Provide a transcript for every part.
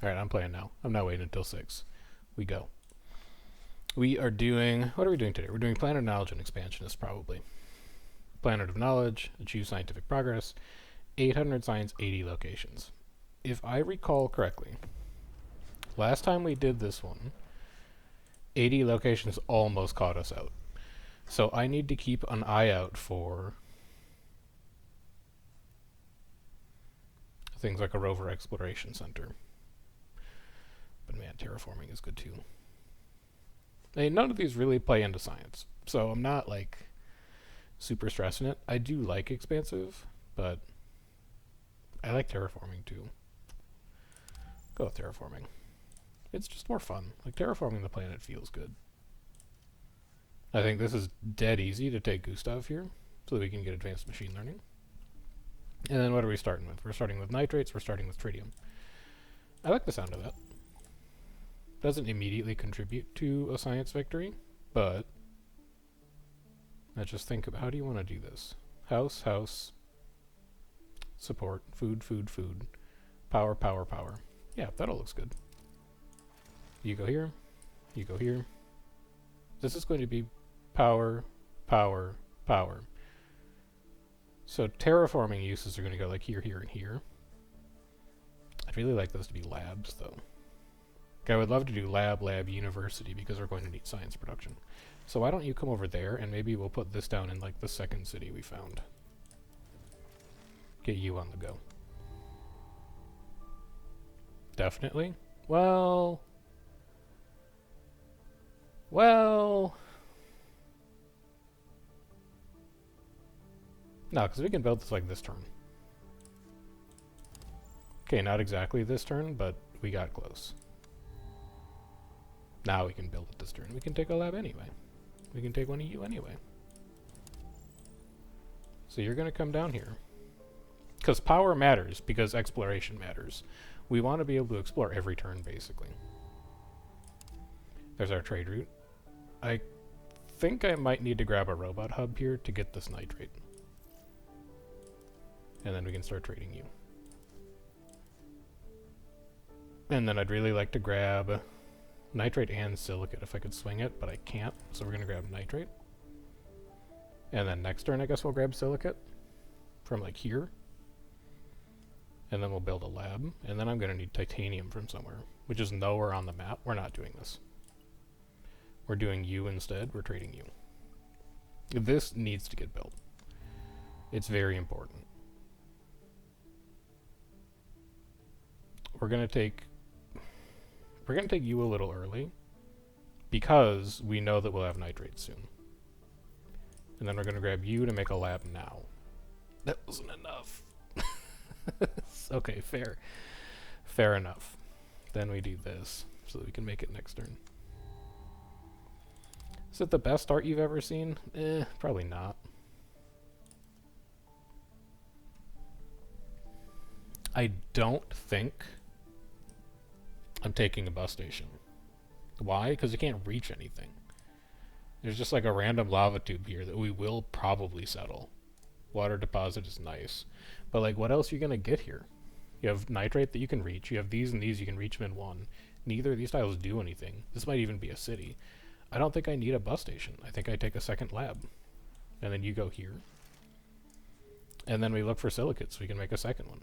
Alright, I'm playing now. I'm not waiting until 6. We go. We are doing... What are we doing today? We're doing Planet of Knowledge and Expansionist, probably. Planet of Knowledge, achieve scientific progress, 800 science, 80 locations. If I recall correctly, last time we did this one, 80 locations almost caught us out. So I need to keep an eye out for things like a rover exploration center. But man, terraforming is good too. I mean, none of these really play into science, so I'm not like super stressing it. I do like expansive, but I like terraforming too. Go with terraforming. It's just more fun. Like, terraforming the planet feels good. I think this is dead easy to take Gustav here, so that we can get advanced machine learning. And then what are we starting with? We're starting with nitrates, we're starting with tritium. I like the sound of that. Doesn't immediately contribute to a science victory, but let's just think about how do you want to do this? House, house, support, food, food, food, power, power, power. Yeah, that all looks good. You go here, you go here. This is going to be power, power, power. So terraforming uses are going to go like here, here, and here. I'd really like those to be labs, though. I would love to do lab, lab, university, because we're going to need science production. So why don't you come over there, and maybe we'll put this down in like the second city we found. Get you on the go. Definitely? Well... No, because we can build this like this turn. Okay, not exactly this turn, but we got close. Now we can build it this turn. We can take a lab anyway. We can take one of you anyway. So you're going to come down here. Because power matters, because exploration matters. We want to be able to explore every turn, basically. There's our trade route. I think I might need to grab a robot hub here to get this nitrate. And then we can start trading you. And then I'd really like to grab nitrate and silicate if I could swing it, but I can't, so we're going to grab nitrate. And then next turn I guess we'll grab silicate from like here. And then we'll build a lab. And then I'm going to need titanium from somewhere, which is nowhere on the map. We're not doing this. We're doing you instead. We're trading you. This needs to get built. It's very important. We're going to take you a little early because we know that we'll have nitrates soon. And then we're going to grab you to make a lab now. That wasn't enough. Okay, fair. Fair enough. Then we do this so that we can make it next turn. Is it the best start you've ever seen? Probably not. I don't think I'm taking a bus station. Why? Because you can't reach anything. There's just like a random lava tube here that we will probably settle. Water deposit is nice. But like, what else are you going to get here? You have nitrate that you can reach. You have these and these, you can reach them in one. Neither of these tiles do anything. This might even be a city. I don't think I need a bus station. I think I take a second lab. And then you go here. And then we look for silicates so we can make a second one.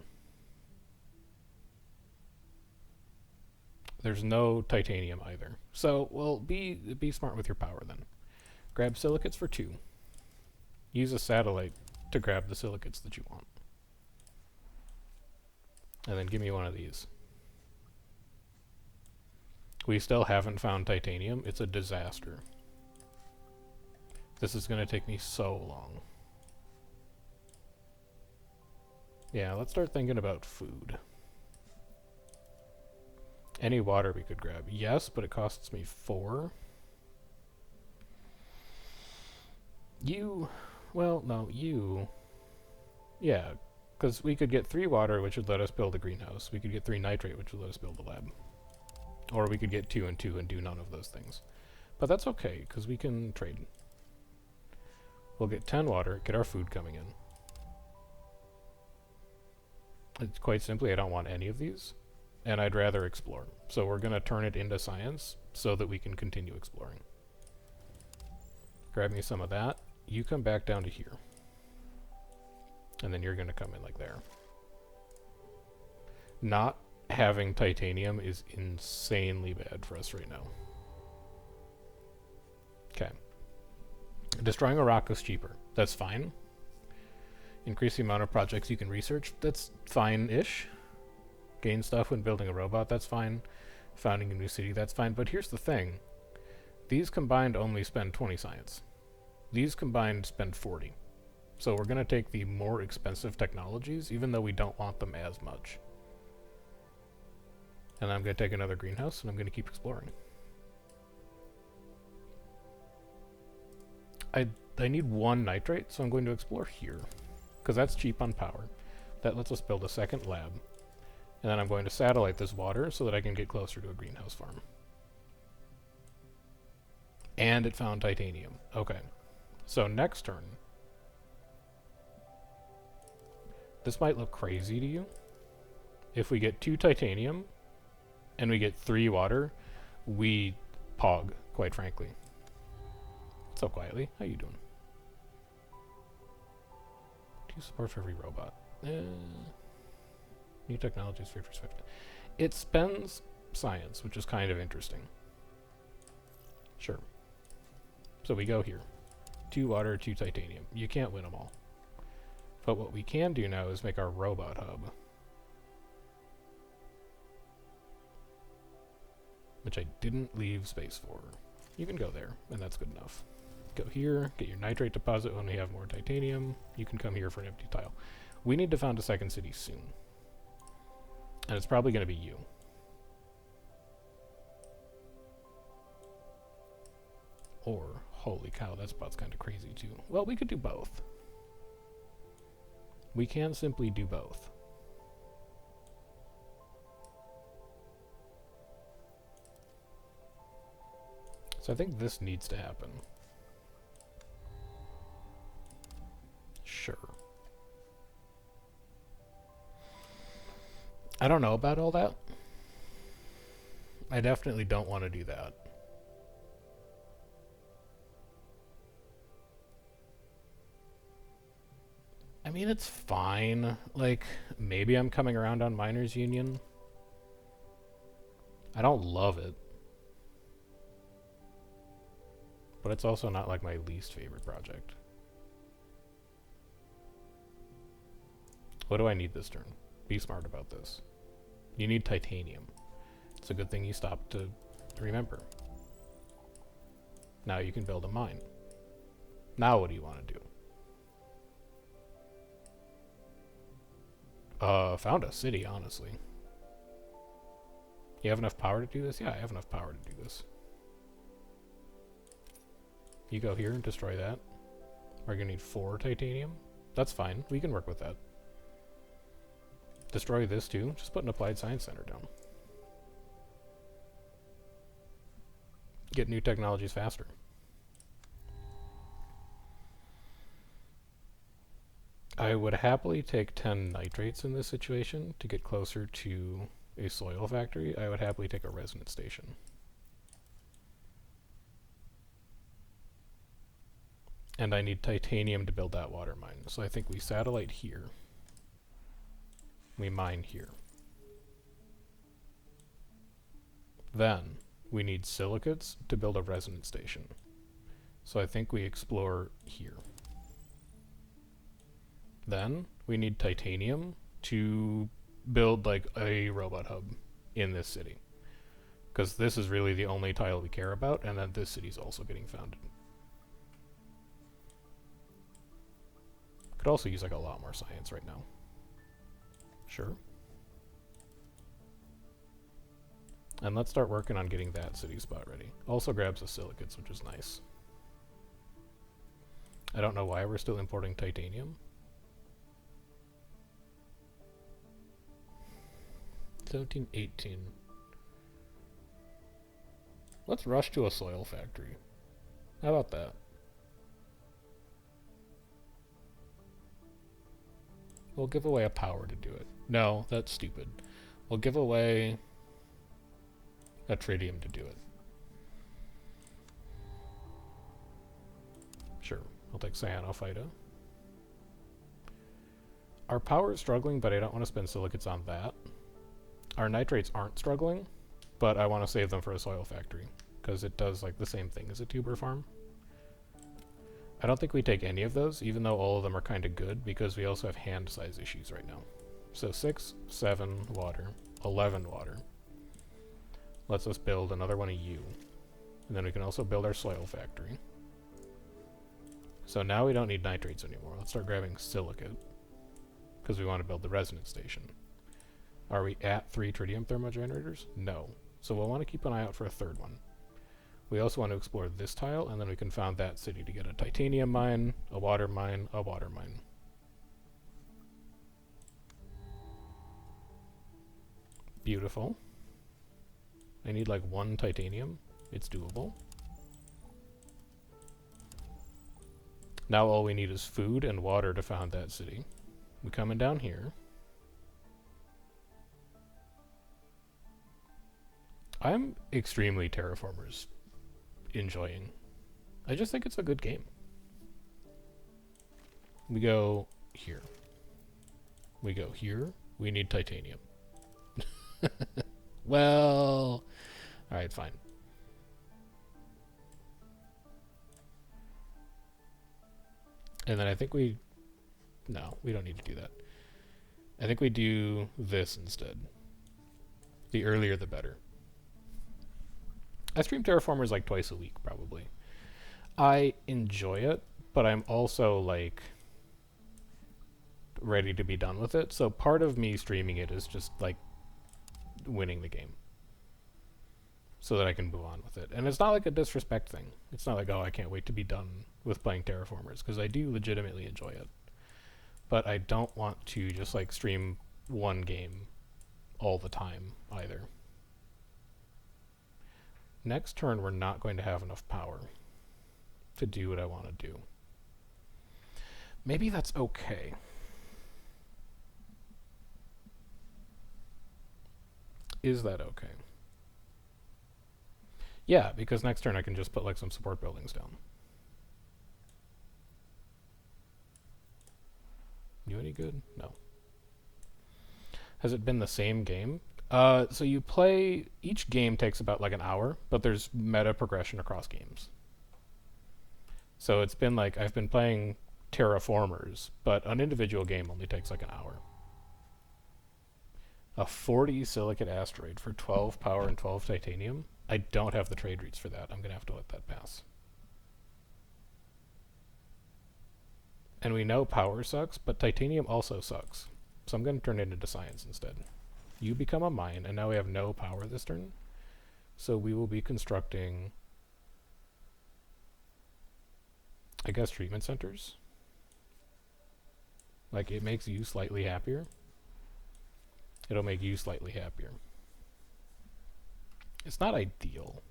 There's no titanium either. So, well, be smart with your power then. Grab silicates for 2. Use a satellite to grab the silicates that you want. And then give me one of these. We still haven't found titanium. It's a disaster. This is going to take me so long. Yeah, let's start thinking about food. Any water we could grab. Yes, but it costs me 4. You... Well, no, you... Yeah, because we could get 3 water, which would let us build a greenhouse. We could get 3 nitrate, which would let us build a lab. Or we could get 2 and 2 and do none of those things. But that's okay, because we can trade. We'll get 10 water, get our food coming in. It's quite simply, I don't want any of these. and I'd rather explore. So we're going to turn it into science so that we can continue exploring. Grab me some of that. You come back down to here. And then you're going to come in like there. Not having titanium is insanely bad for us right now. Okay. Destroying a rock is cheaper. That's fine. Increase the amount of projects you can research. That's fine-ish. Gain stuff when building a robot. That's fine. Founding a new city. That's fine. But here's the thing. These combined only spend 20 science. These combined spend 40. So we're going to take the more expensive technologies, even though we don't want them as much. And I'm going to take another greenhouse, and I'm going to keep exploring. I need 1 nitrate, so I'm going to explore here. Because that's cheap on power. That lets us build a second lab. And then I'm going to satellite this water so that I can get closer to a greenhouse farm. And it found titanium. Okay. So next turn. This might look crazy to you. If we get 2 titanium and we get 3 water, we pog, quite frankly. What's up, Quietly? How you doing? 2 support for every robot. New technologies for perspective. It spends science, which is kind of interesting. Sure. So we go here. 2 water, 2 titanium. You can't win them all. But what we can do now is make our robot hub. Which I didn't leave space for. You can go there, and that's good enough. Go here, get your nitrate deposit when we have more titanium. You can come here for an empty tile. We need to found a second city soon. And it's probably going to be you. Or, holy cow, that spot's kind of crazy too. Well, we could do both. We can simply do both. So I think this needs to happen. Sure. I don't know about all that. I definitely don't want to do that. I mean, it's fine. Like, maybe I'm coming around on Miners Union. I don't love it. But it's also not like my least favorite project. What do I need this turn? Be smart about this. You need titanium. It's a good thing you stopped to remember. Now you can build a mine. Now what do you want to do? Found a city, honestly. You have enough power to do this? Yeah, I have enough power to do this. You go here and destroy that. We're gonna need 4 titanium. That's fine. We can work with that. Destroy this too. Just put an applied science center down. Get new technologies faster. I would happily take 10 nitrates in this situation to get closer to a soil factory. I would happily take a resonance station. And I need titanium to build that water mine. So I think we satellite here. We mine here. Then we need silicates to build a resonance station. So I think we explore here. Then we need titanium to build like a robot hub in this city. Because this is really the only tile we care about, and then this city's also getting founded. Could also use like a lot more science right now. Sure. And let's start working on getting that city spot ready. Also grabs the silicates, which is nice. I don't know why we're still importing titanium. 17, 18. Let's rush to a soil factory. How about that? We'll give away a power to do it. No, that's stupid. We'll give away a tritium to do it. Sure, I'll take cyanophyta. Our power is struggling, but I don't want to spend silicates on that. Our nitrates aren't struggling, but I want to save them for a soil factory, because it does like the same thing as a tuber farm. I don't think we take any of those, even though all of them are kind of good, because we also have hand size issues right now. So 6, 7 water, 11 water. Lets us build another one of you. And then we can also build our soil factory. So now we don't need nitrates anymore. Let's start grabbing silicate, because we want to build the resonance station. Are we at 3 tritium thermogenerators? No. So we'll want to keep an eye out for a third one. We also want to explore this tile, and then we can found that city to get a titanium mine, a water mine, a water mine. Beautiful. I need like 1 titanium. It's doable. Now all we need is food and water to found that city. We're coming down here. I'm extremely Terraformers enjoying. I just think it's a good game. We go here. We go here. We need titanium. Well, alright, fine. And then I think no, we don't need to do that. I think we do this instead. The earlier the better. I stream Terraformers like twice a week, probably. I enjoy it, but I'm also like ready to be done with it. So part of me streaming it is just like winning the game, so that I can move on with it. And it's not like a disrespect thing. It's not like, oh, I can't wait to be done with playing Terraformers, because I do legitimately enjoy it. But I don't want to just like stream one game all the time either. Next turn, we're not going to have enough power to do what I want to do. Maybe that's okay. Is that okay? Yeah, because next turn I can just put like some support buildings down. You any good? No. Has it been the same game? So you play, each game takes about like an hour, but there's meta progression across games. So it's been like, I've been playing Terraformers, but an individual game only takes like an hour. A 40 silicate asteroid for 12 power and 12 titanium? I don't have the trade routes for that. I'm going to have to let that pass. And we know power sucks, but titanium also sucks. So I'm going to turn it into science instead. You become a mine, and now we have no power this turn. So we will be constructing, I guess, treatment centers. Like, it makes you slightly happier. It'll make you slightly happier. It's not ideal.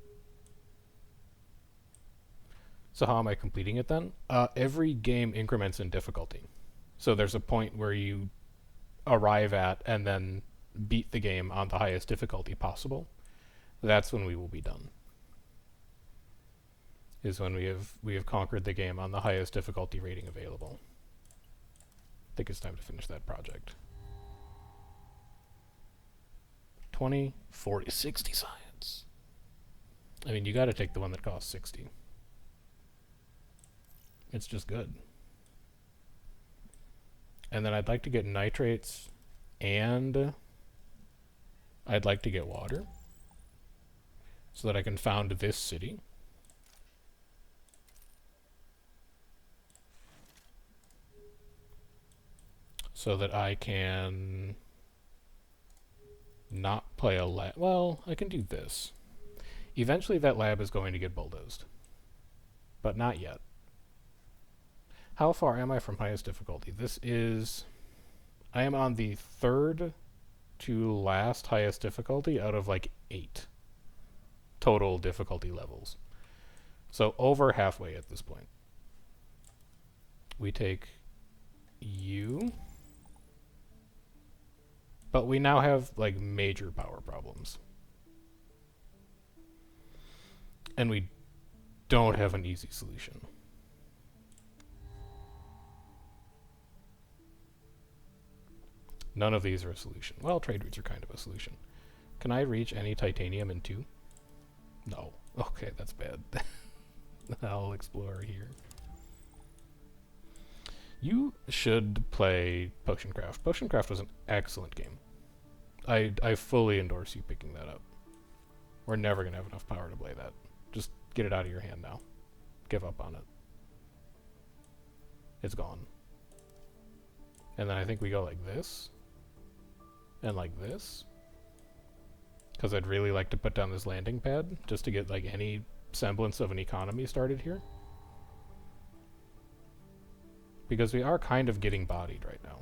So how am I completing it then? Every game increments in difficulty. So there's a point where you arrive at and then beat the game on the highest difficulty possible. That's when we will be done. Is when we have conquered the game on the highest difficulty rating available. I think it's time to finish that project. 20, 40, 60 science. I mean, you gotta take the one that costs 60. It's just good. And then I'd like to get nitrates, and I'd like to get water, so that I can found this city. So that I can not play a lab. Well, I can do this. Eventually that lab is going to get bulldozed. But not yet. How far am I from highest difficulty? This is... I am on the third to last highest difficulty out of like 8 total difficulty levels. So over halfway at this point. We take you. But we now have, like, major power problems. And we don't have an easy solution. None of these are a solution. Well, trade routes are kind of a solution. Can I reach any titanium in 2? No. Okay, that's bad. I'll explore here. You should play Potioncraft. Potioncraft was an excellent game. I fully endorse you picking that up. We're never going to have enough power to play that. Just get it out of your hand now. Give up on it. It's gone. And then I think we go like this. And like this. Because I'd really like to put down this landing pad, just to get like any semblance of an economy started here. Because we are kind of getting bodied right now.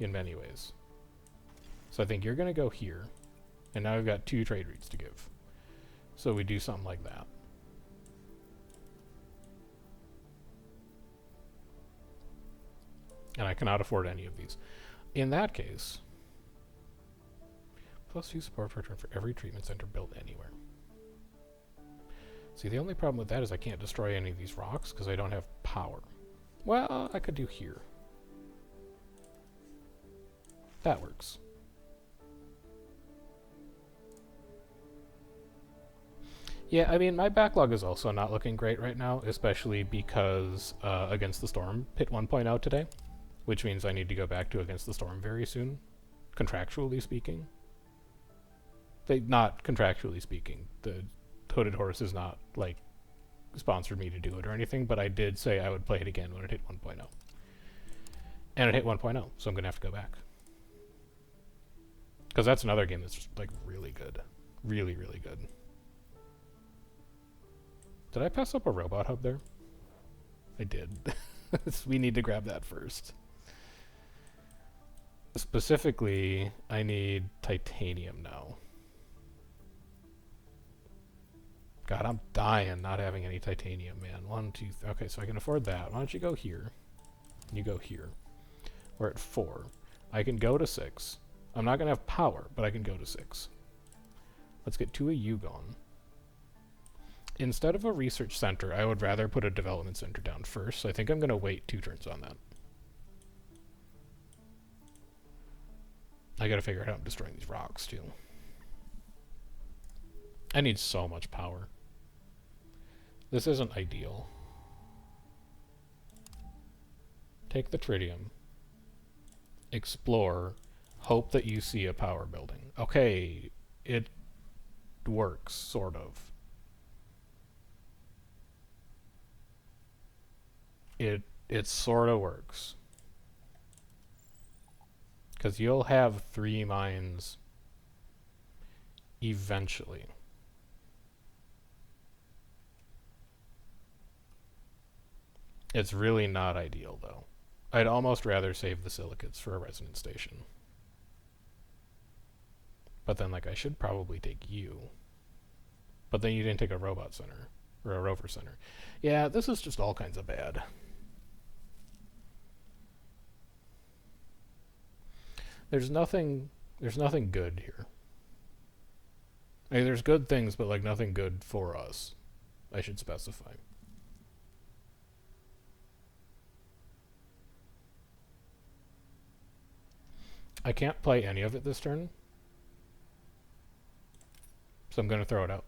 In many ways. So I think you're going to go here. And now we've got 2 trade routes to give. So we do something like that. And I cannot afford any of these. In that case, +2 support per turn for every treatment center built anywhere. See, the only problem with that is I can't destroy any of these rocks because I don't have power. Well, I could do here. That works. Yeah, I mean, my backlog is also not looking great right now, especially because Against the Storm hit 1.0 today, which means I need to go back to Against the Storm very soon, contractually speaking. Not contractually speaking. The Hooded Horse is not, like, sponsored me to do it or anything, but I did say I would play it again when it hit 1.0. And it hit 1.0, so I'm going to have to go back. Because that's another game that's just, like, really good. Really, really good. Did I pass up a robot hub there? I did. We need to grab that first. Specifically, I need titanium now. God, I'm dying not having any titanium, man. 1, 2, okay, so I can afford that. Why don't you go here? You go here. We're at 4. I can go to 6. I'm not going to have power, but I can go to 6. Let's get 2 of you going. Instead of a research center, I would rather put a development center down first, so I think I'm going to wait 2 turns on that. I gotta figure out how I'm destroying these rocks, too. I need so much power. This isn't ideal. Take the tritium. Explore. Hope that you see a power building. Okay, it works, sort of. It sort of works. Because you'll have 3 mines eventually. It's really not ideal, though. I'd almost rather save the silicates for a resonance station. But then, like, I should probably take you. But then you didn't take a robot center. Or a rover center. Yeah, this is just all kinds of bad. There's nothing good here. I mean, there's good things, but like nothing good for us. I should specify. I can't play any of it this turn. So I'm going to throw it out.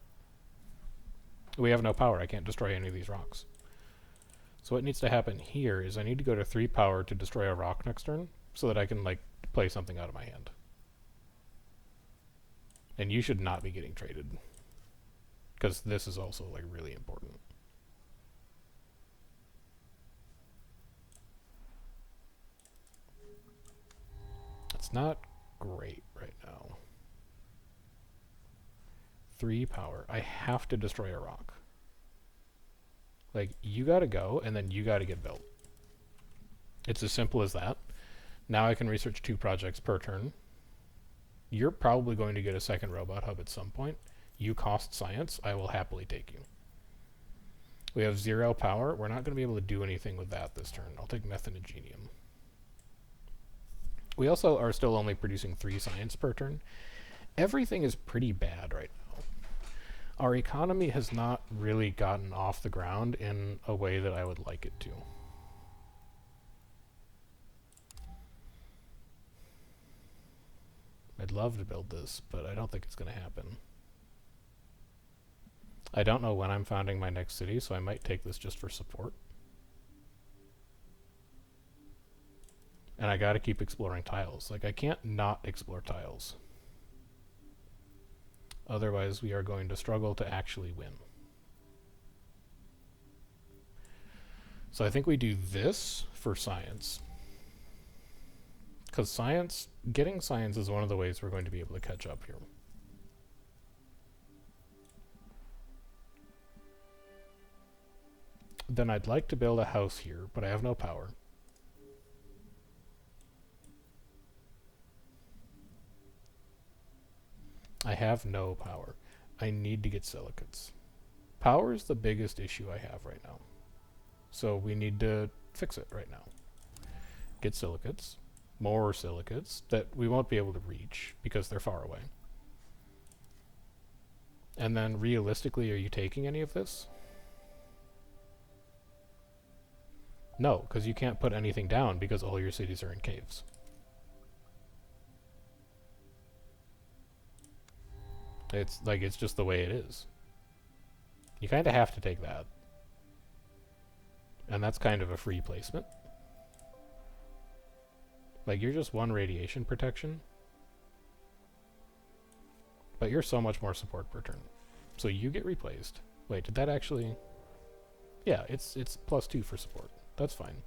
We have no power. I can't destroy any of these rocks. So what needs to happen here is I need to go to 3 power to destroy a rock next turn so that I can, like, play something out of my hand. And you should not be getting traded. Because this is also, like, really important. It's not great right now. 3 power. I have to destroy a rock. Like, you gotta go, and then you gotta get built. It's as simple as that. Now I can research 2 projects per turn. You're probably going to get a second robot hub at some point. You cost science. I will happily take you. We have 0 power. We're not going to be able to do anything with that this turn. I'll take methanogenium. We also are still only producing 3 science per turn. Everything is pretty bad right now. Our economy has not really gotten off the ground in a way that I would like it to. I'd love to build this, but I don't think it's going to happen. I don't know when I'm founding my next city, so I might take this just for support. And I gotta keep exploring tiles. Like, I can't not explore tiles. Otherwise, we are going to struggle to actually win. So I think we do this for science. Because getting science is one of the ways we're going to be able to catch up here. Then I'd like to build a house here, but I have no power. I have no power. I need to get silicates. Power is the biggest issue I have right now. So we need to fix it right now. Get silicates. More silicates that we won't be able to reach because they're far away. And then realistically, are you taking any of this? No, because you can't put anything down because all your cities are in caves. It's like, it's just the way it is. You kind of have to take that. And that's kind of a free placement. Like, you're just 1 radiation protection. But you're so much more support per turn. So you get replaced. Wait, did that actually... Yeah, it's +2 for support. That's fine.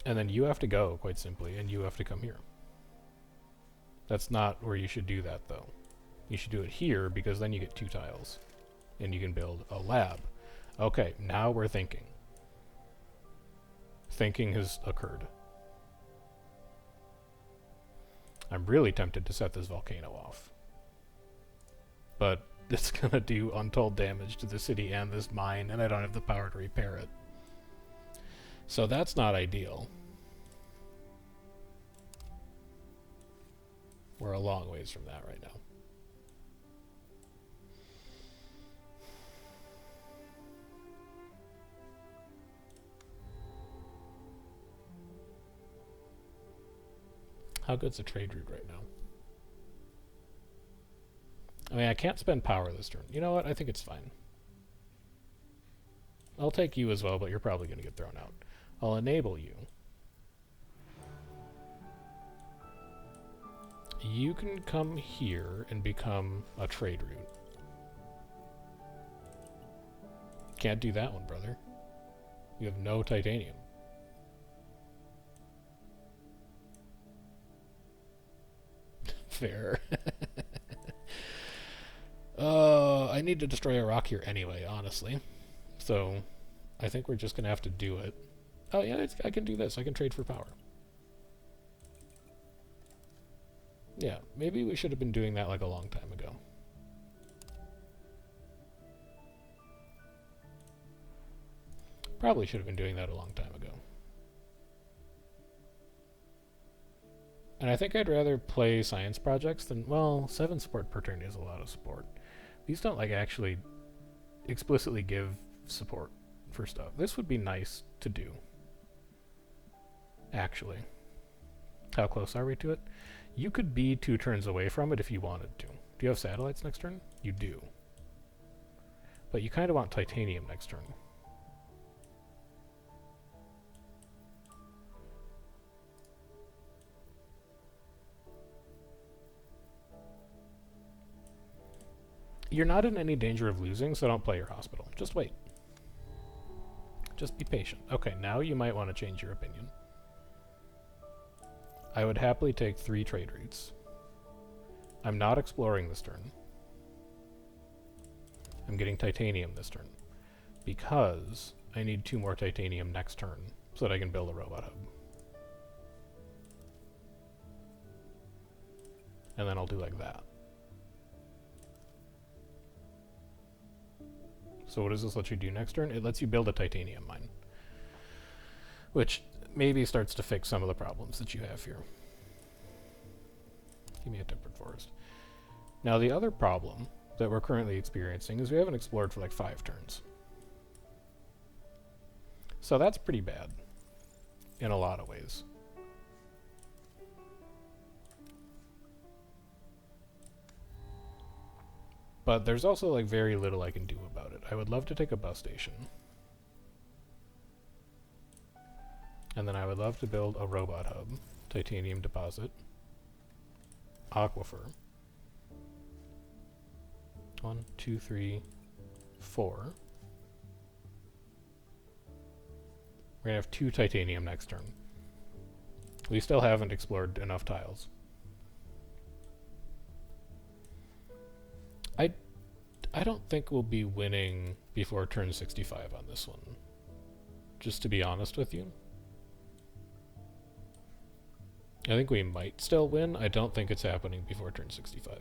And then you have to go, quite simply, and you have to come here. That's not where you should do that, though. You should do it here, because then you get 2 tiles. And you can build a lab. Okay, now we're thinking. Thinking has occurred. I'm really tempted to set this volcano off. But it's gonna do untold damage to the city and this mine, and I don't have the power to repair it. So that's not ideal. We're a long ways from that right now. How good's a trade route right now? I mean, I can't spend power this turn. You know what? I think it's fine. I'll take you as well, but you're probably going to get thrown out. I'll enable you. You can come here and become a trade route. Can't do that one, brother. You have no titanium. Fair. I need to destroy a rock here anyway, honestly. So, I think we're just going to have to do it. Oh yeah, I can do this. I can trade for power. Yeah, maybe we should have been doing that like a long time ago. Probably should have been doing that a long time ago. And I think I'd rather play science projects than, well, 7 support per turn is a lot of support. These don't like actually explicitly give support for stuff. This would be nice to do. Actually. How close are we to it? You could be 2 turns away from it if you wanted to. Do you have satellites next turn? You do. But you kind of want titanium next turn. You're not in any danger of losing, so don't play your hospital. Just wait. Just be patient. Okay, now you might want to change your opinion. I would happily take 3 trade routes. I'm not exploring this turn. I'm getting titanium this turn. Because I need 2 more titanium next turn so that I can build a robot hub. And then I'll do like that. So what does this let you do next turn? It lets you build a titanium mine. Which, maybe starts to fix some of the problems that you have here. Give me a temperate forest. Now the other problem that we're currently experiencing is we haven't explored for like 5 turns. So that's pretty bad in a lot of ways. But there's also like very little I can do about it. I would love to take a bus station. And then I would love to build a robot hub, titanium deposit, aquifer. 1, 2, 3, 4. We're gonna have 2 titanium next turn. We still haven't explored enough tiles. I don't think we'll be winning before turn 65 on this one. Just to be honest with you. I think we might still win. I don't think it's happening before turn 65.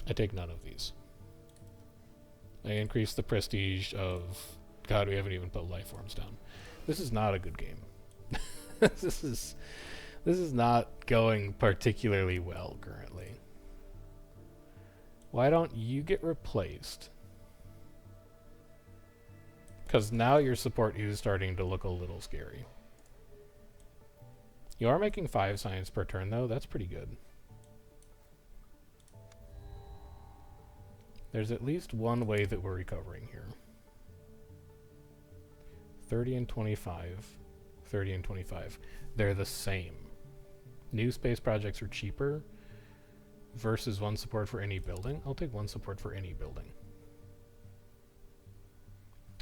I take none of these. I increase the prestige of... God, we haven't even put life forms down. This is not a good game. This is not going particularly well currently. Why don't you get replaced? Because now your support is starting to look a little scary. You are making 5 science per turn though. That's pretty good. There's at least one way that we're recovering here. 30 and 25. 30 and 25. They're the same. New space projects are cheaper versus 1 support for any building. I'll take 1 support for any building.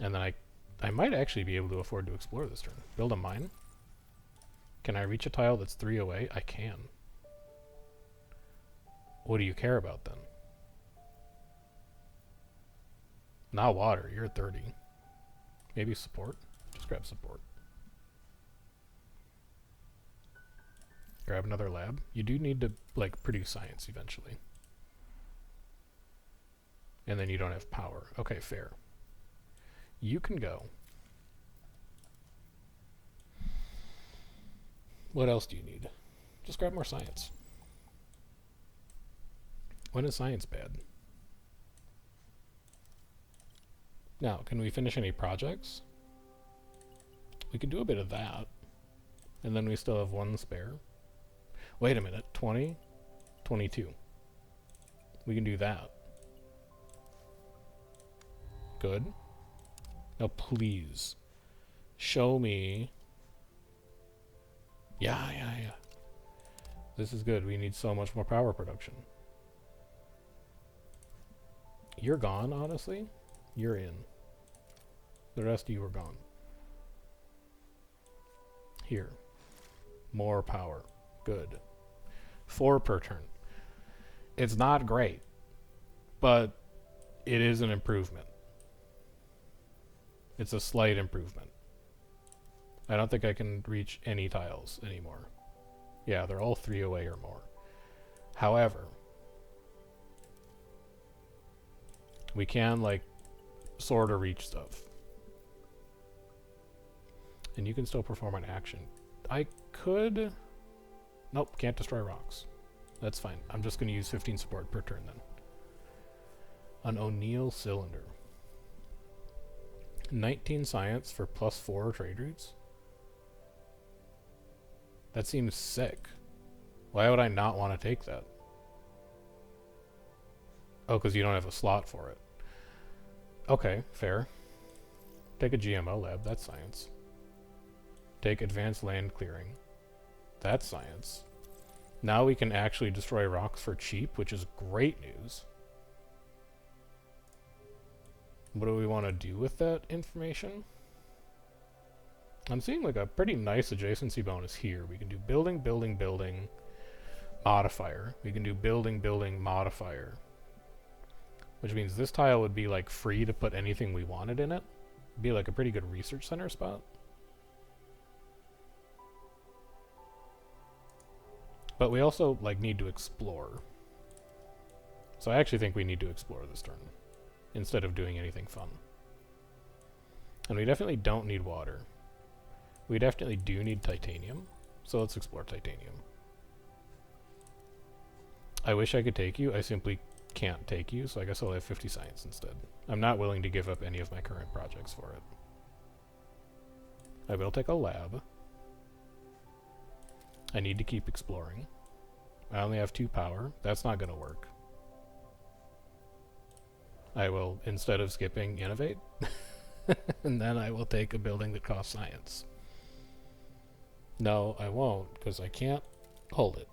And then I might actually be able to afford to explore this turn. Build a mine. Can I reach a tile that's 3 away? I can. What do you care about then? Not water. You're at 30. Maybe support. Just grab support. Grab another lab. You do need to like produce science eventually. And then you don't have power. Okay, fair. You can go. What else do you need? Just grab more science. When is science bad? Now, can we finish any projects? We can do a bit of that. And then we still have 1 spare. Wait a minute. 20? 22. We can do that. Good. Now please. Show me. Yeah. This is good. We need so much more power production. You're gone, honestly. You're in. The rest of you are gone. Here. More power. Good. 4 per turn. It's not great, but it is an improvement. It's a slight improvement. I don't think I can reach any tiles anymore. Yeah, they're all 3 away or more. However, we can, like, sort of reach stuff. And you can still perform an action. I could... Nope, can't destroy rocks. That's fine. I'm just going to use 15 support per turn then. An O'Neill cylinder. 19 science for +4 trade routes? That seems sick. Why would I not want to take that? Oh, because you don't have a slot for it. Okay, fair. Take a GMO lab, that's science. Take advanced land clearing. That's science. Now we can actually destroy rocks for cheap, which is great news. What do we want to do with that information? I'm seeing like a pretty nice adjacency bonus here. We can do building, building, building, modifier. We can do building, building, modifier. Which means this tile would be like free to put anything we wanted in it. It'd be like a pretty good research center spot. But we also like need to explore. So I actually think we need to explore this turn. instead of doing anything fun. And we definitely don't need water. We definitely do need titanium, so let's explore titanium. I wish I could take you. I simply can't take you, so I guess I'll have 50 science instead. I'm not willing to give up any of my current projects for it. I will take a lab. I need to keep exploring. I only have 2 power. That's not going to work. I will, instead of skipping, innovate. And then I will take a building that costs science. No, I won't, because I can't hold it.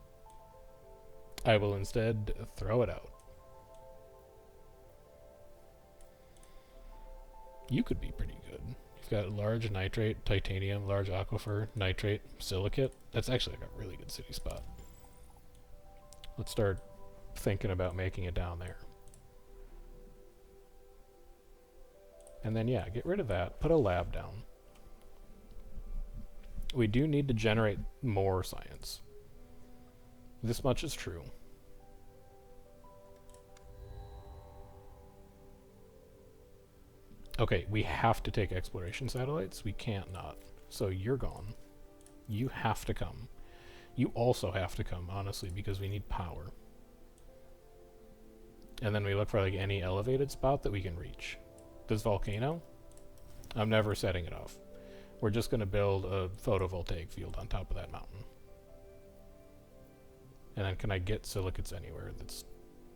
I will instead throw it out. You could be pretty good. You've got large nitrate, titanium, large aquifer, nitrate, silicate. That's actually like a really good city spot. Let's start thinking about making it down there. And then, yeah, get rid of that. Put a lab down. We do need to generate more science. This much is true. Okay, we have to take exploration satellites. We can't not. So you're gone. You have to come. You also have to come, honestly, because we need power. And then we look for like any elevated spot that we can reach. This volcano? I'm never setting it off. We're just going to build a photovoltaic field on top of that mountain. And then can I get silicates anywhere that's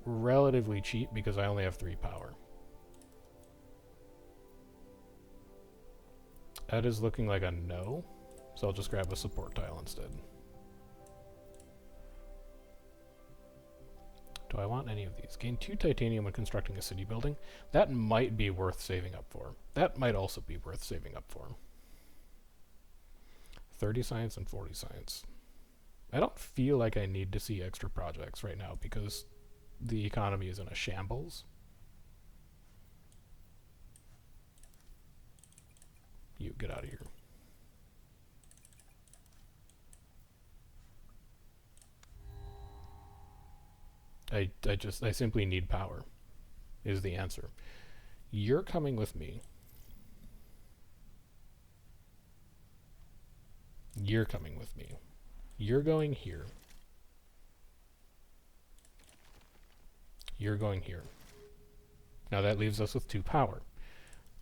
relatively cheap because I only have 3 power. That is looking like a no, so I'll just grab a support tile instead. Do I want any of these? Gain 2 titanium when constructing a city building. That might be worth saving up for. That might also be worth saving up for. 30 science and 40 science. I don't feel like I need to see extra projects right now because the economy is in a shambles. You get out of here. I simply need power, is the answer. You're coming with me. You're coming with me. You're going here. You're going here. Now that leaves us with 2 power.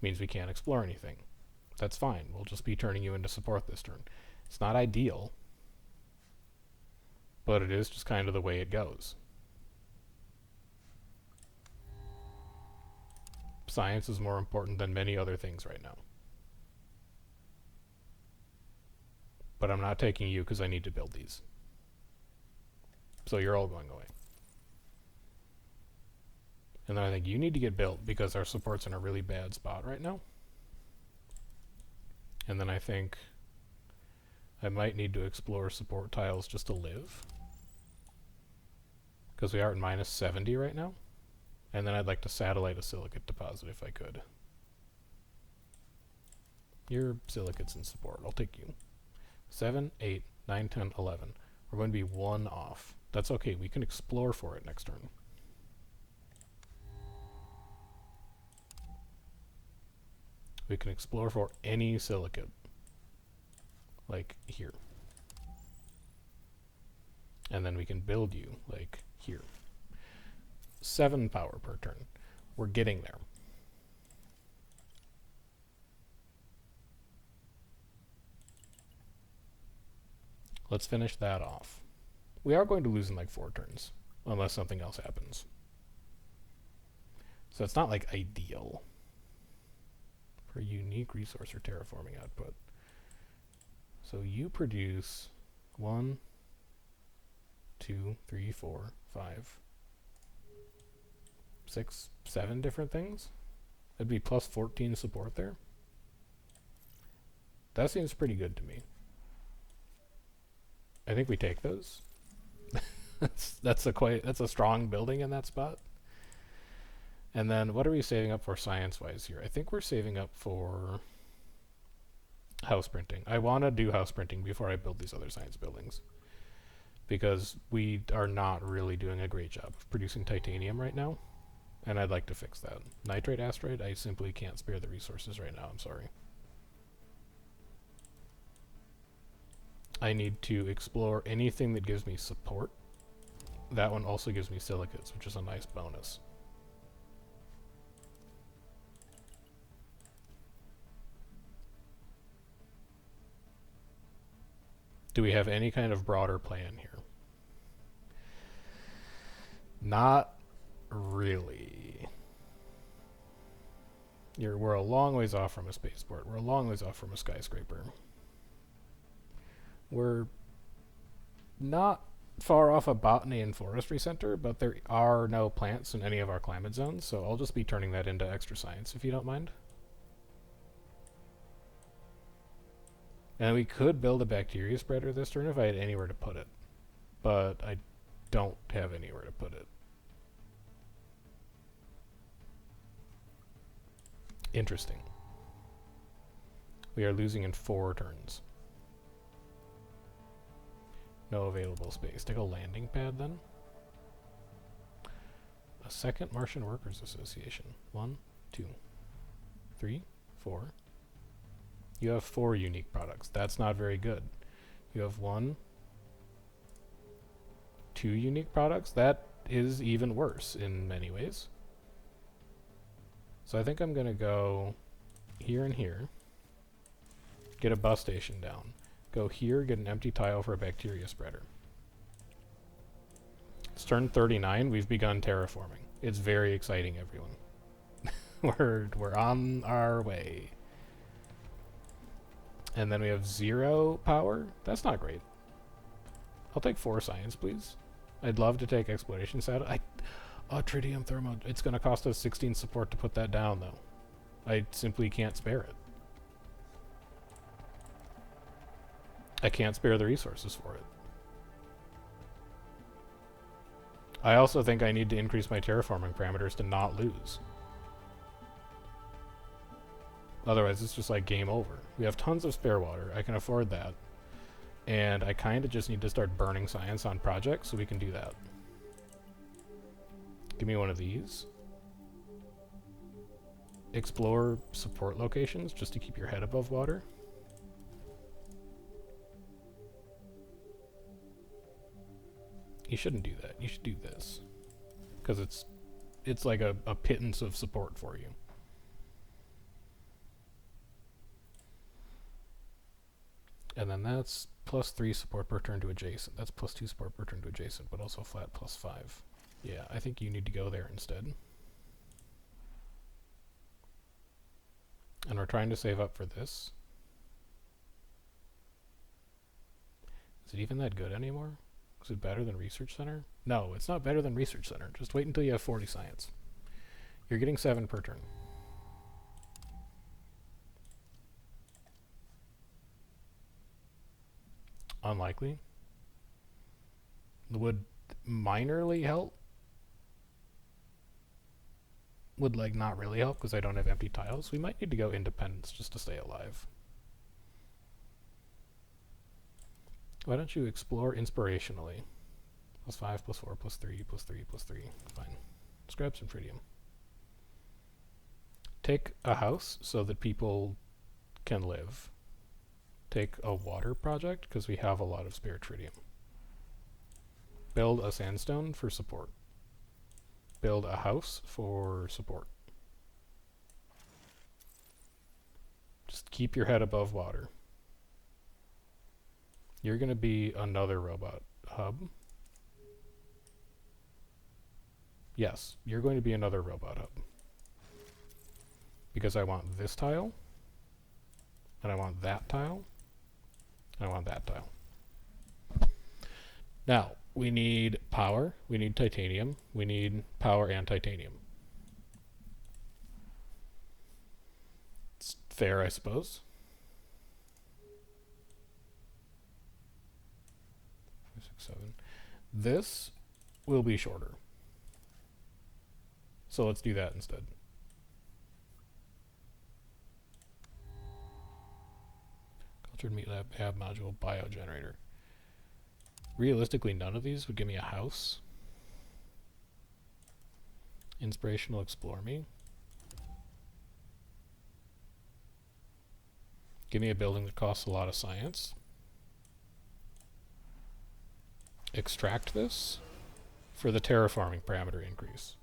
Means we can't explore anything. That's fine. We'll just be turning you into support this turn. It's not ideal, but it is just kind of the way it goes. Science is more important than many other things right now. But I'm not taking you because I need to build these. So you're all going away. And then I think you need to get built because our support's in a really bad spot right now. And then I think I might need to explore support tiles just to live. Because we are at minus 70 right now. And then I'd like to satellite a silicate deposit if I could. Your silicates in support. I'll take you. 7, 8, 9, 10, 11. We're going to be 1 off. That's okay. We can explore for it next turn. We can explore for any silicate. Like here. And then we can build you, like here. 7 power per turn. We're getting there. Let's finish that off. We are going to lose in like 4 turns, unless something else happens. So it's not like ideal for unique resource or terraforming output. So you produce 1, 2, 3, 4, 5, 6, 7 different things. It'd be plus 14 support there. That seems pretty good to me. I think we take those. that's a strong building in that spot. And then what are we saving up for science-wise here? I think we're saving up for house printing. I want to do house printing before I build these other science buildings. Because we are not really doing a great job of producing titanium right now. And I'd like to fix that. Nitrate asteroid, I simply can't spare the resources right now, I'm sorry. I need to explore anything that gives me support. That one also gives me silicates, which is a nice bonus. Do we have any kind of broader plan here? Not really. We're a long ways off from a spaceport. We're a long ways off from a skyscraper. We're not far off a botany and forestry center, but there are no plants in any of our climate zones, so I'll just be turning that into extra science if you don't mind. And we could build a bacteria spreader this turn if I had anywhere to put it, but I don't have anywhere to put it. Interesting. We are losing in 4 turns. No available space. Take a landing pad then. A second Martian Workers Association. 1, 2, 3, 4. You have 4 unique products. That's not very good. You have 1, 2 unique products. That is even worse in many ways. So I think I'm going to go here and here. Get a bus station down. Go here, get an empty tile for a bacteria spreader. It's turn 39. We've begun terraforming. It's very exciting, everyone. we're on our way. And then we have 0 power. That's not great. I'll take 4 science, please. I'd love to take exploration satellite. Tritium thermo. It's going to cost us 16 support to put that down, though. I simply can't spare it. I can't spare the resources for it. I also think I need to increase my terraforming parameters to not lose. Otherwise, it's just like game over. We have tons of spare water. I can afford that. And I kind of just need to start burning science on projects so we can do that. Give me one of these. Explore support locations just to keep your head above water. You shouldn't do that. You should do this. Because it's like a pittance of support for you. And then that's +3 support per turn to adjacent. That's +2 support per turn to adjacent, but also flat +5. Yeah, I think you need to go there instead. And we're trying to save up for this. Is it even that good anymore? Is it better than Research Center? No, it's not better than Research Center. Just wait until you have 40 science. You're getting 7 per turn. Unlikely. Would minorly help. Would like not really help because I don't have empty tiles. We might need to go independence just to stay alive. Why don't you explore inspirationally? +5, +4, +3, +3, +3. Fine. Let's grab some tritium. Take a house so that people can live. Take a water project because we have a lot of spare tritium. Build a sandstone for support. Build a house for support. Just keep your head above water. You're going to be another robot hub. Yes, you're going to be another robot hub. Because I want this tile, and I want that tile, and I want that tile. Now, we need power, we need titanium, we need power and titanium. It's fair, I suppose. 5, 6, 7. This will be shorter. So let's do that instead. Cultured meat lab, hab module, biogenerator. Realistically, none of these would give me a house. Inspirational explore me. Give me a building that costs a lot of science. Extract this for the terraforming parameter increase.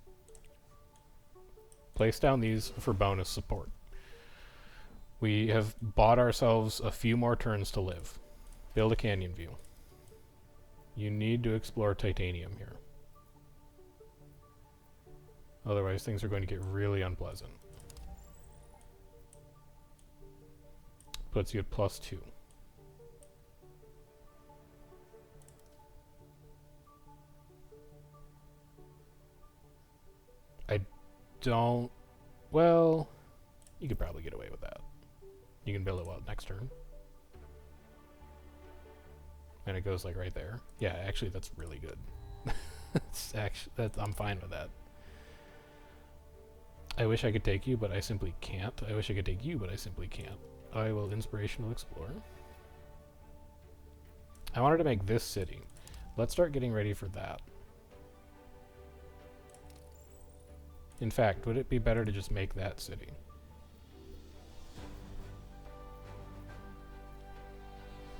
Place down these for bonus support. We have bought ourselves a few more turns to live. Build a canyon view. You need to explore titanium here. Otherwise things are going to get really unpleasant. Puts you at +2. I don't... Well, you could probably get away with that. You can build it, what, next turn? And it goes like right there. Yeah, actually that's really good. I'm fine with that. I wish I could take you, but I simply can't. I wish I could take you, but I simply can't. I will inspirational explore. I wanted to make this city. Let's start getting ready for that. In fact, would it be better to just make that city?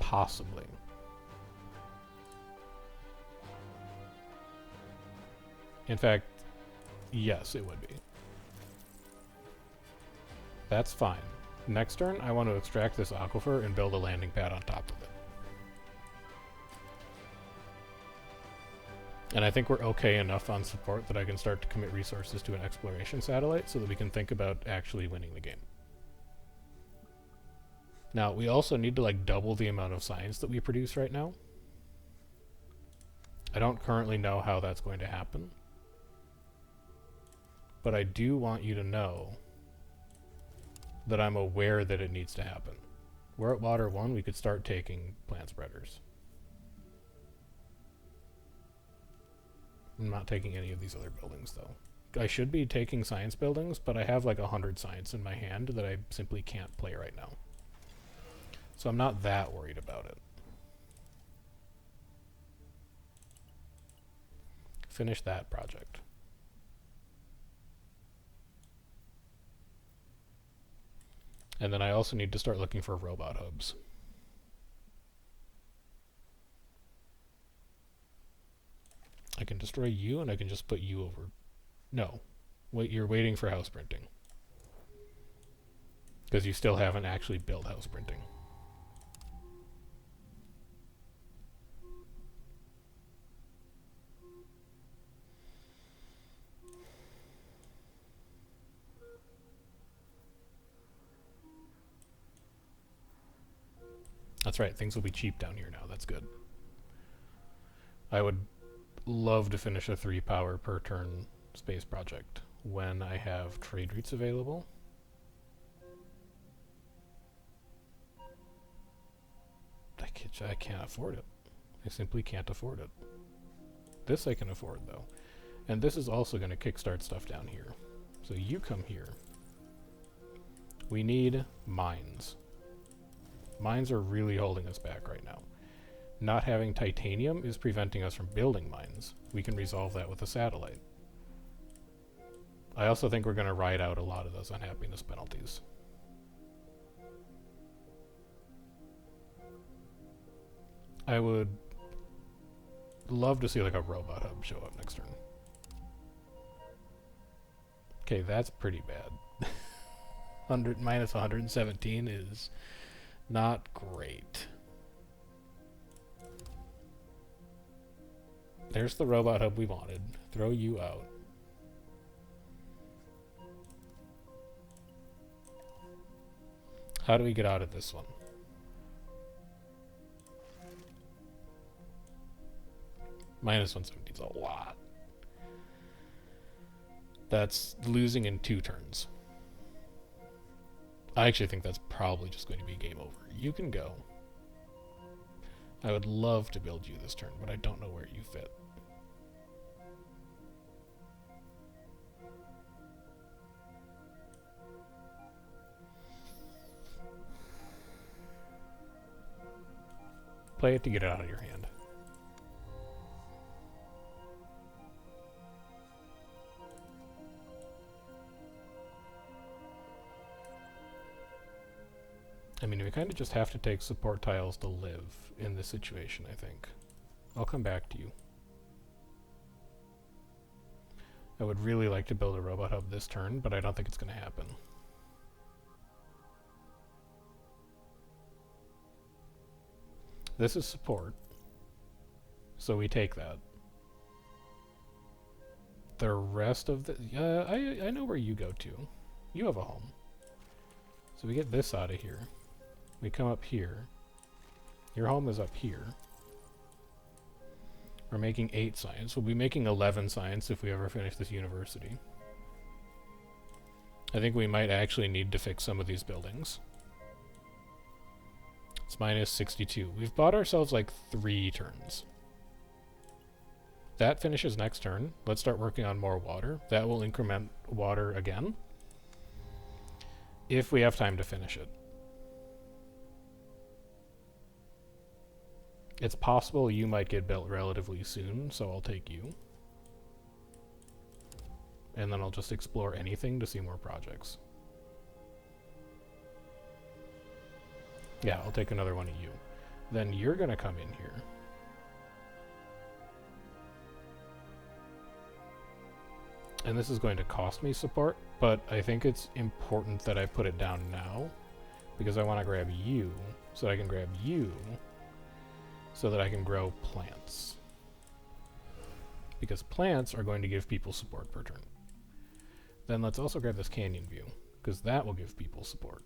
Possibly. In fact, yes, it would be. That's fine. Next turn, I want to extract this aquifer and build a landing pad on top of it. And I think we're okay enough on support that I can start to commit resources to an exploration satellite so that we can think about actually winning the game. Now, we also need to like double the amount of science that we produce right now. I don't currently know how that's going to happen. But I do want you to know that I'm aware that it needs to happen. We're at water 1, we could start taking plant spreaders. I'm not taking any of these other buildings though. I should be taking science buildings, but I have like 100 science in my hand that I simply can't play right now. So I'm not that worried about it. Finish that project. And then I also need to start looking for robot hubs. I can destroy you and I can just put you over. No. Wait, you're waiting for house printing. Because you still haven't actually built house printing. That's right, things will be cheap down here now, that's good. I would love to finish a 3 power per turn space project when I have trade routes available. I can't afford it. I simply can't afford it. This I can afford though. And this is also going to kickstart stuff down here. So you come here. We need mines. Mines are really holding us back right now. Not having titanium is preventing us from building mines. We can resolve that with a satellite. I also think we're going to ride out a lot of those unhappiness penalties. I would love to see like a robot hub show up next turn. Okay, that's pretty bad. 100 minus 117 is not great. There's the robot hub we wanted. Throw you out. How do we get out of this one? Minus 117 is a lot. That's losing in 2 turns. I actually think that's probably just going to be game over. You can go. I would love to build you this turn, but I don't know where you fit. Play it to get it out of your hand. I mean, we kind of just have to take support tiles to live in this situation, I think. I'll come back to you. I would really like to build a robot hub this turn, but I don't think it's going to happen. This is support, so we take that. The rest of the... I know where you go to. You have a home. So we get this out of here. We come up here. Your home is up here. We're making 8 science. We'll be making 11 science if we ever finish this university. I think we might actually need to fix some of these buildings. It's minus 62. We've bought ourselves like 3 turns. That finishes next turn. Let's start working on more water. That will increment water again. If we have time to finish it. It's possible you might get built relatively soon, so I'll take you. And then I'll just explore anything to see more projects. Yeah, I'll take another one of you. Then you're gonna come in here. And this is going to cost me support, but I think it's important that I put it down now, because I want to grab you, so that I can grab you, so that I can grow plants. Because plants are going to give people support per turn. Then let's also grab this canyon view, because that will give people support.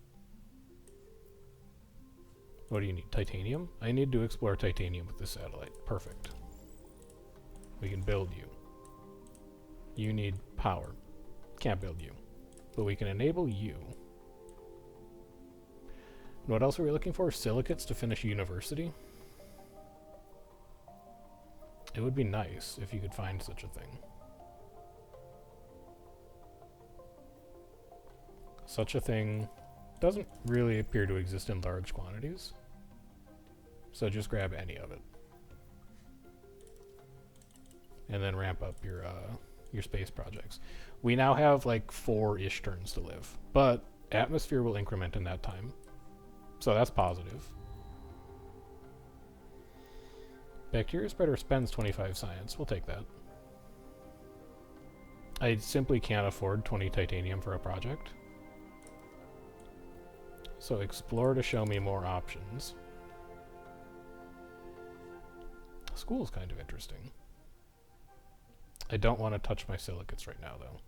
What do you need? Titanium? I need to explore titanium with this satellite. Perfect. We can build you. You need power. Can't build you. But we can enable you. And what else are we looking for? Silicates to finish university? It would be nice if you could find such a thing. Such a thing doesn't really appear to exist in large quantities. So just grab any of it. And then ramp up your space projects. We now have like 4-ish turns to live, but atmosphere will increment in that time. So that's positive. Bacteria spreader spends 25 science. We'll take that. I simply can't afford 20 titanium for a project. So explore to show me more options. School's kind of interesting. I don't want to touch my silicates right now, though.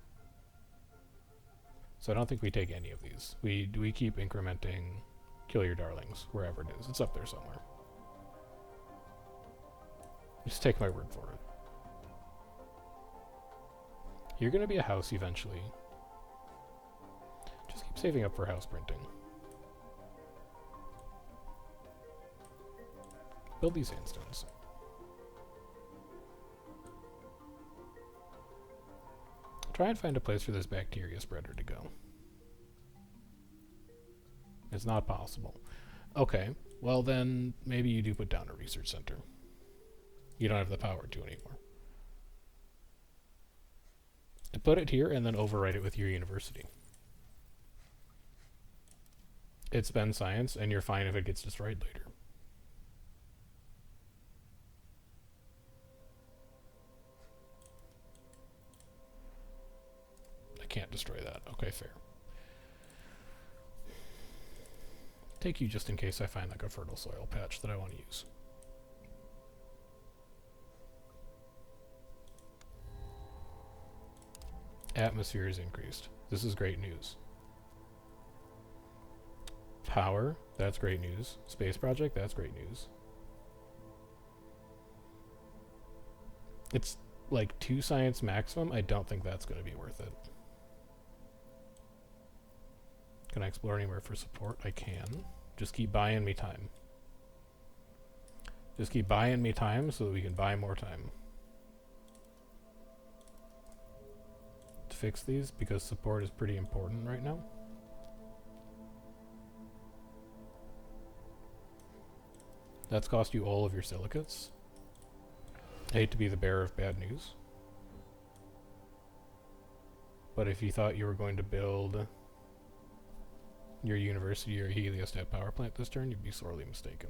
So I don't think we take any of these. We keep incrementing Kill Your Darlings, wherever it is. It's up there somewhere. Just take my word for it. You're going to be a house eventually. Just keep saving up for house printing. Build these sandstones. Try and find a place for this bacteria spreader to go. It's not possible. Okay, well then maybe you do put down a research center. You don't have the power to anymore. And put it here and then overwrite it with your university. It's been science and you're fine if it gets destroyed later. Can't destroy that. Okay, fair. Take you just in case I find like a fertile soil patch that I want to use. Atmosphere is increased. This is great news. Power, that's great news. Space project, that's great news. It's like 2 science maximum. I don't think that's going to be worth it. Can I explore anywhere for support? I can. Just keep buying me time. Just keep buying me time so that we can buy more time. To fix these, because support is pretty important right now. That's cost you all of your silicates. I hate to be the bearer of bad news. But if you thought you were going to build your university or heliostat power plant this turn, you'd be sorely mistaken.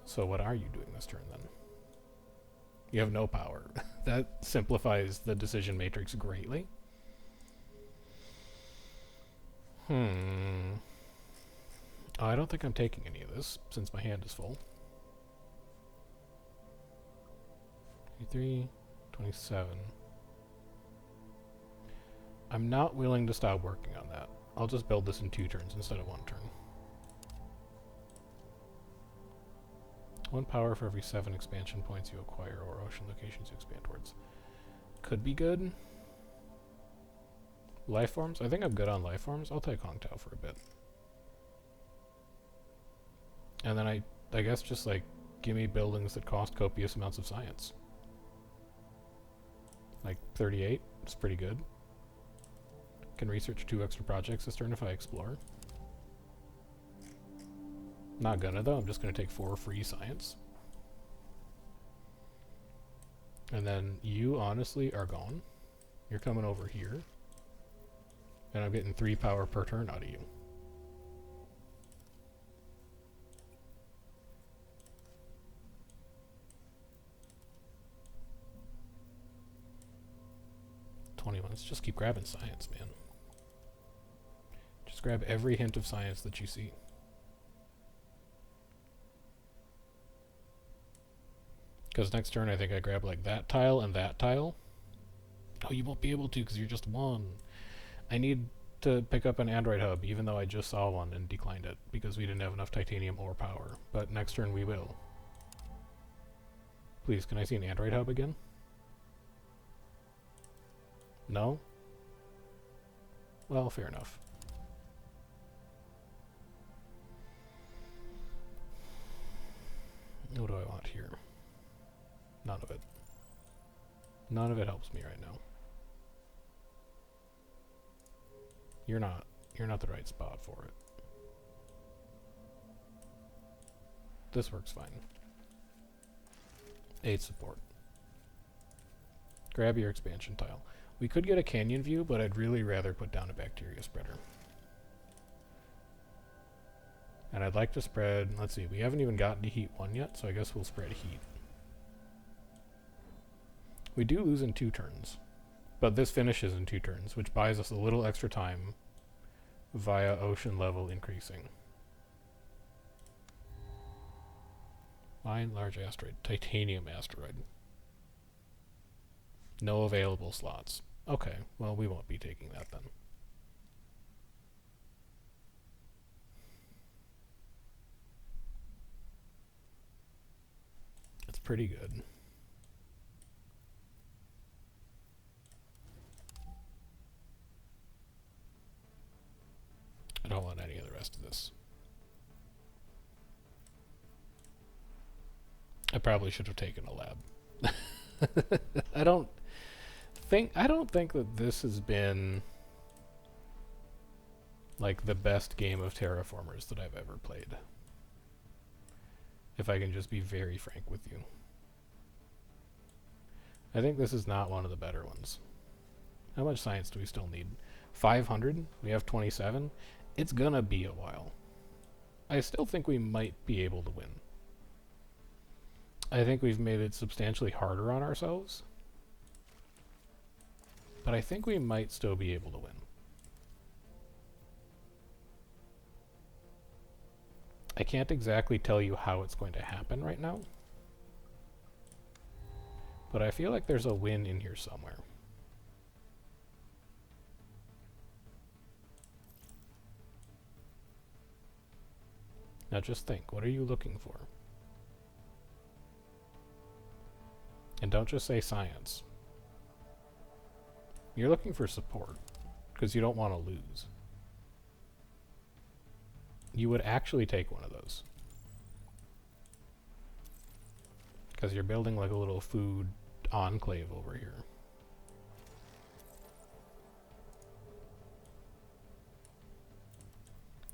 So what are you doing this turn then? You have no power. That simplifies the decision matrix greatly. I don't think I'm taking any of this, since my hand is full. 23, 27. I'm not willing to stop working on that. I'll just build this in 2 turns instead of 1 turn. 1 power for every 7 expansion points you acquire or ocean locations you expand towards. Could be good. Life forms? I think I'm good on life forms. I'll take Hong Tao for a bit. And then I guess just like give me buildings that cost copious amounts of science. Like 38, it's pretty good. Can research 2 extra projects this turn if I explore. Not gonna though, I'm just gonna take 4 free science. And then you honestly are gone. You're coming over here. And I'm getting 3 power per turn out of you. Let's just keep grabbing science, man. Just grab every hint of science that you see. Because next turn I think I grab like that tile and that tile. Oh, you won't be able to because you're just 1. I need to pick up an Android hub, even though I just saw one and declined it because we didn't have enough titanium or power. But next turn we will. Please, can I see an Android hub again? No? Well, fair enough. What do I want here? None of it. None of it helps me right now. You're not the right spot for it. This works fine. 8 support. Grab your expansion tile. We could get a canyon view, but I'd really rather put down a bacteria spreader. And I'd like to spread, let's see, we haven't even gotten to heat 1 yet, so I guess we'll spread heat. We do lose in 2 turns, but this finishes in 2 turns, which buys us a little extra time via ocean level increasing. Mine, large asteroid, titanium asteroid. No available slots. Okay, well, we won't be taking that then. It's pretty good. I don't want any of the rest of this. I probably should have taken a lab. I don't think that this has been like the best game of Terraformers that I've ever played. If I can just be very frank with you. I think this is not one of the better ones. How much science do we still need? 500? We have 27? It's gonna be a while. I still think we might be able to win. I think we've made it substantially harder on ourselves. But I think we might still be able to win. I can't exactly tell you how it's going to happen right now. But I feel like there's a win in here somewhere. Now just think, what are you looking for? And don't just say science. You're looking for support, because you don't want to lose. You would actually take one of those. Because you're building like a little food enclave over here.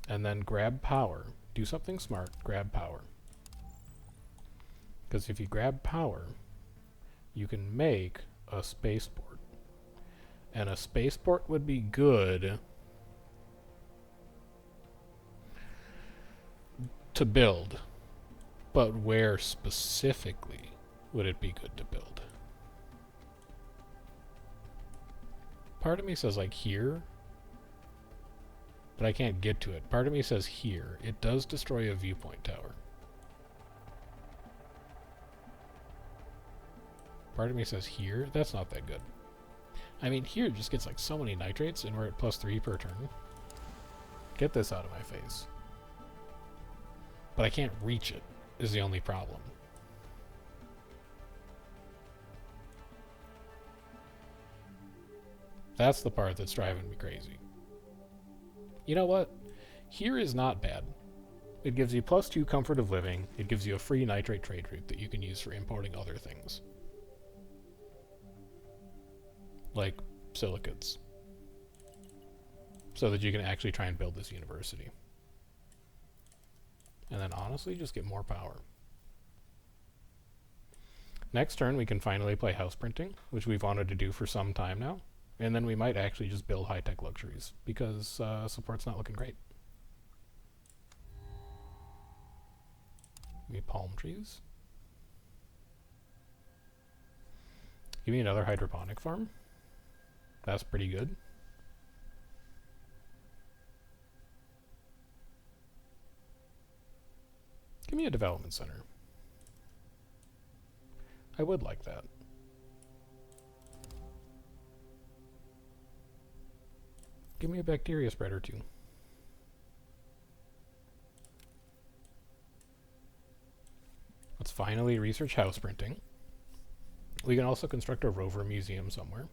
And then grab power. Do something smart, grab power. Because if you grab power, you can make a spaceport. And a spaceport would be good to build. But where specifically would it be good to build? Part of me says like here, but I can't get to it. Part of me says here. It does destroy a viewpoint tower. Part of me says here. That's not that good. I mean, here just gets like so many nitrates, and we're at +3 per turn. Get this out of my face. But I can't reach it, is the only problem. That's the part that's driving me crazy. You know what? Here is not bad. It gives you +2 comfort of living. It gives you a free nitrate trade route that you can use for importing other things. Like silicates. So that you can actually try and build this university. And then honestly, just get more power. Next turn, we can finally play house printing, which we've wanted to do for some time now. And then we might actually just build high-tech luxuries, because support's not looking great. Give me palm trees. Give me another hydroponic farm. That's pretty good. Give me a development center. I would like that. Give me a bacteria spreader too. Let's finally research house printing. We can also construct a rover museum somewhere.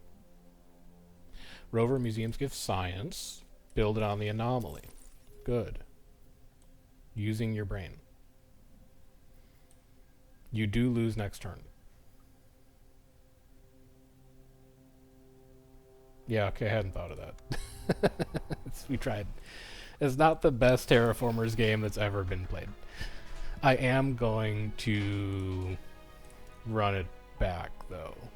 Rover museums give science. Build it on the anomaly. Good. Using your brain. You do lose next turn. Yeah, okay, I hadn't thought of that. We tried. It's not the best Terraformers game that's ever been played. I am going to run it back, though.